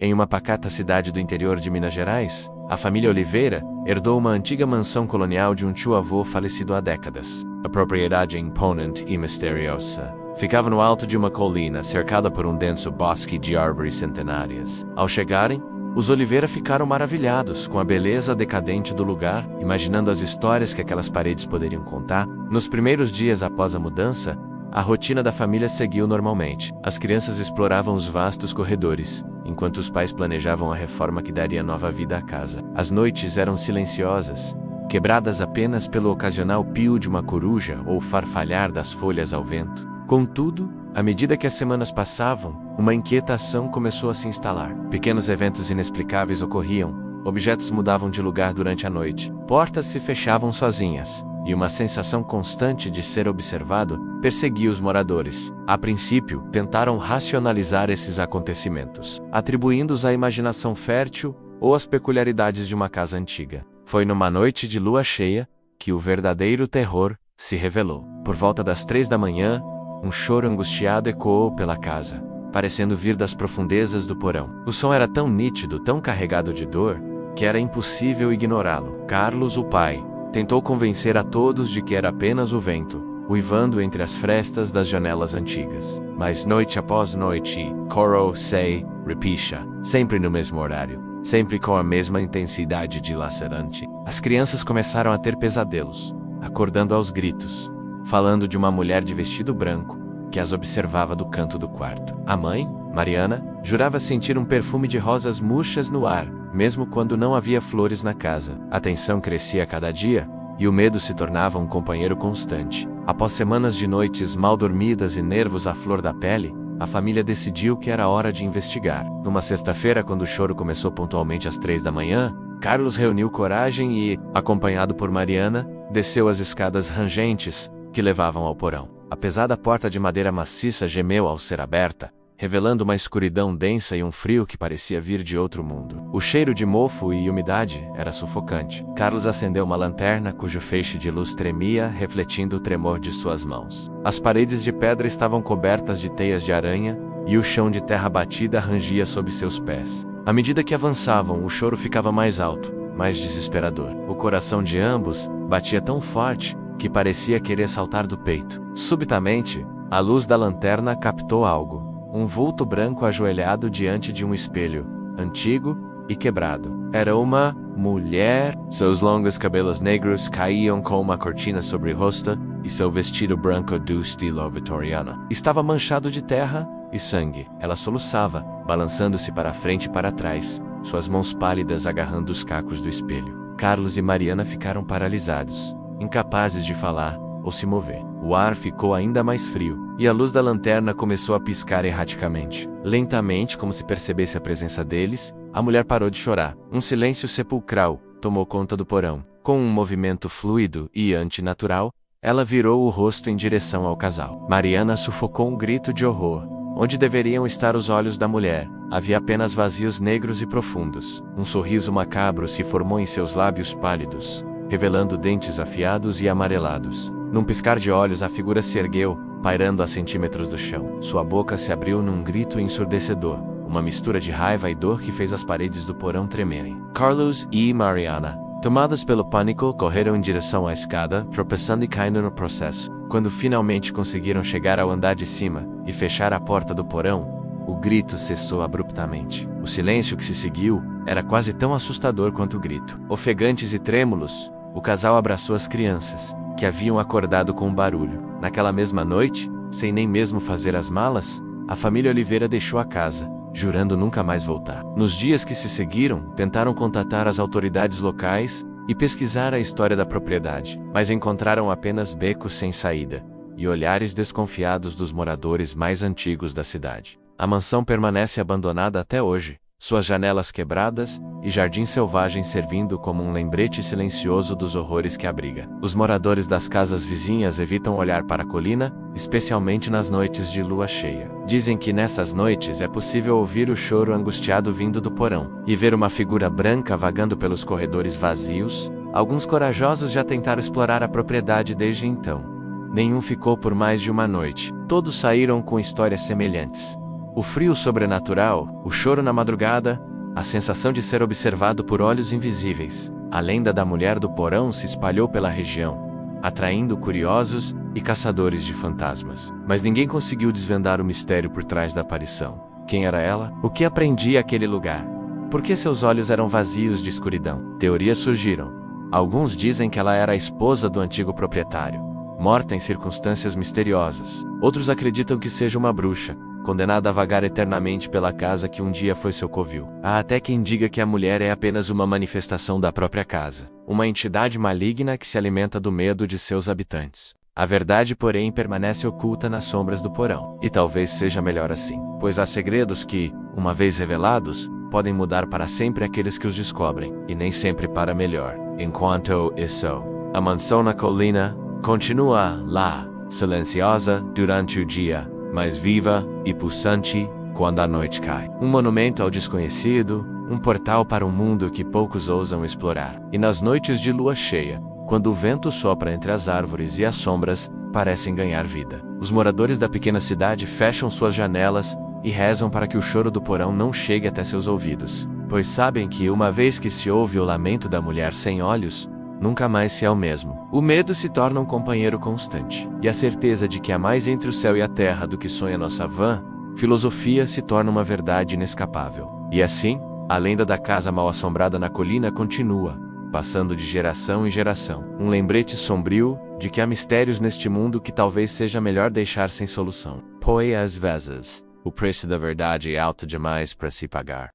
Em uma pacata cidade do interior de Minas Gerais, a família Oliveira herdou uma antiga mansão colonial de um tio-avô falecido há décadas. A propriedade imponente e misteriosa ficava no alto de uma colina, cercada por um denso bosque de árvores centenárias. Ao chegarem, os Oliveira ficaram maravilhados com a beleza decadente do lugar, imaginando as histórias que aquelas paredes poderiam contar. Nos primeiros dias após a mudança, a rotina da família seguiu normalmente. As crianças exploravam os vastos corredores, enquanto os pais planejavam a reforma que daria nova vida à casa. As noites eram silenciosas, quebradas apenas pelo ocasional pio de uma coruja ou farfalhar das folhas ao vento. Contudo, à medida que as semanas passavam, uma inquietação começou a se instalar. Pequenos eventos inexplicáveis ocorriam, objetos mudavam de lugar durante a noite, portas se fechavam sozinhas, e uma sensação constante de ser observado perseguia os moradores. A princípio, tentaram racionalizar esses acontecimentos, atribuindo-os à imaginação fértil ou às peculiaridades de uma casa antiga. Foi numa noite de lua cheia que o verdadeiro terror se revelou. Por volta das 3 da manhã, um choro angustiado ecoou pela casa, parecendo vir das profundezas do porão. O som era tão nítido, tão carregado de dor, que era impossível ignorá-lo. Carlos, o pai, tentou convencer a todos de que era apenas o vento, uivando entre as frestas das janelas antigas. Mas noite após noite, coro se repicha, sempre no mesmo horário, sempre com a mesma intensidade dilacerante. As crianças começaram a ter pesadelos, acordando aos gritos, falando de uma mulher de vestido branco, que as observava do canto do quarto. A mãe, Mariana, jurava sentir um perfume de rosas murchas no ar, mesmo quando não havia flores na casa. A tensão crescia a cada dia, e o medo se tornava um companheiro constante. Após semanas de noites mal dormidas e nervos à flor da pele, a família decidiu que era hora de investigar. Numa sexta-feira, quando o choro começou pontualmente às 3 da manhã, Carlos reuniu coragem e, acompanhado por Mariana, desceu as escadas rangentes que levavam ao porão. A pesada porta de madeira maciça gemeu ao ser aberta, revelando uma escuridão densa e um frio que parecia vir de outro mundo. O cheiro de mofo e umidade era sufocante. Carlos acendeu uma lanterna cujo feixe de luz tremia, refletindo o tremor de suas mãos. As paredes de pedra estavam cobertas de teias de aranha, e o chão de terra batida rangia sob seus pés. À medida que avançavam, o choro ficava mais alto, mais desesperador. O coração de ambos batia tão forte que parecia querer saltar do peito. Subitamente, a luz da lanterna captou algo. Um vulto branco ajoelhado diante de um espelho, antigo e quebrado. Era uma mulher. Seus longos cabelos negros caíam como uma cortina sobre o rosto, e seu vestido branco do estilo vitoriano estava manchado de terra e sangue. Ela soluçava, balançando-se para frente e para trás, suas mãos pálidas agarrando os cacos do espelho. Carlos e Mariana ficaram paralisados, incapazes de falar ou se mover. O ar ficou ainda mais frio, e a luz da lanterna começou a piscar erraticamente. Lentamente, como se percebesse a presença deles, a mulher parou de chorar. Um silêncio sepulcral tomou conta do porão. Com um movimento fluido e antinatural, ela virou o rosto em direção ao casal. Mariana sufocou um grito de horror. Onde deveriam estar os olhos da mulher, havia apenas vazios negros e profundos. Um sorriso macabro se formou em seus lábios pálidos, revelando dentes afiados e amarelados. Num piscar de olhos, a figura se ergueu, pairando a centímetros do chão. Sua boca se abriu num grito ensurdecedor, uma mistura de raiva e dor que fez as paredes do porão tremerem. Carlos e Mariana, tomados pelo pânico, correram em direção à escada, tropeçando e caindo no processo. Quando finalmente conseguiram chegar ao andar de cima e fechar a porta do porão, o grito cessou abruptamente. O silêncio que se seguiu era quase tão assustador quanto o grito. Ofegantes e trêmulos, o casal abraçou as crianças, que haviam acordado com um barulho. Naquela mesma noite, sem nem mesmo fazer as malas, a família Oliveira deixou a casa, jurando nunca mais voltar. Nos dias que se seguiram, tentaram contatar as autoridades locais e pesquisar a história da propriedade, mas encontraram apenas becos sem saída e olhares desconfiados dos moradores mais antigos da cidade. A mansão permanece abandonada até hoje, suas janelas quebradas e jardim selvagem servindo como um lembrete silencioso dos horrores que abriga. Os moradores das casas vizinhas evitam olhar para a colina, especialmente nas noites de lua cheia. Dizem que nessas noites é possível ouvir o choro angustiado vindo do porão e ver uma figura branca vagando pelos corredores vazios. Alguns corajosos já tentaram explorar a propriedade desde então. Nenhum ficou por mais de uma noite. Todos saíram com histórias semelhantes. O frio sobrenatural, o choro na madrugada, a sensação de ser observado por olhos invisíveis. A lenda da mulher do porão se espalhou pela região, atraindo curiosos e caçadores de fantasmas. Mas ninguém conseguiu desvendar o mistério por trás da aparição. Quem era ela? O que aprendia aquele lugar? Por que seus olhos eram vazios de escuridão? Teorias surgiram. Alguns dizem que ela era a esposa do antigo proprietário, morta em circunstâncias misteriosas. Outros acreditam que seja uma bruxa, condenada a vagar eternamente pela casa que um dia foi seu covil. Há até quem diga que a mulher é apenas uma manifestação da própria casa, uma entidade maligna que se alimenta do medo de seus habitantes. A verdade, porém, permanece oculta nas sombras do porão. E talvez seja melhor assim, pois há segredos que, uma vez revelados, podem mudar para sempre aqueles que os descobrem, e nem sempre para melhor. Enquanto isso, a mansão na colina continua lá, silenciosa durante o dia, mas viva e pulsante quando a noite cai. Um monumento ao desconhecido, um portal para um mundo que poucos ousam explorar. E nas noites de lua cheia, quando o vento sopra entre as árvores e as sombras parecem ganhar vida, os moradores da pequena cidade fecham suas janelas e rezam para que o choro do porão não chegue até seus ouvidos, pois sabem que uma vez que se ouve o lamento da mulher sem olhos, nunca mais se é o mesmo. O medo se torna um companheiro constante, e a certeza de que há mais entre o céu e a terra do que sonha nossa vã filosofia se torna uma verdade inescapável. E assim, a lenda da casa mal-assombrada na colina continua, passando de geração em geração. Um lembrete sombrio de que há mistérios neste mundo que talvez seja melhor deixar sem solução. Pois às vezes, o preço da verdade é alto demais para se pagar.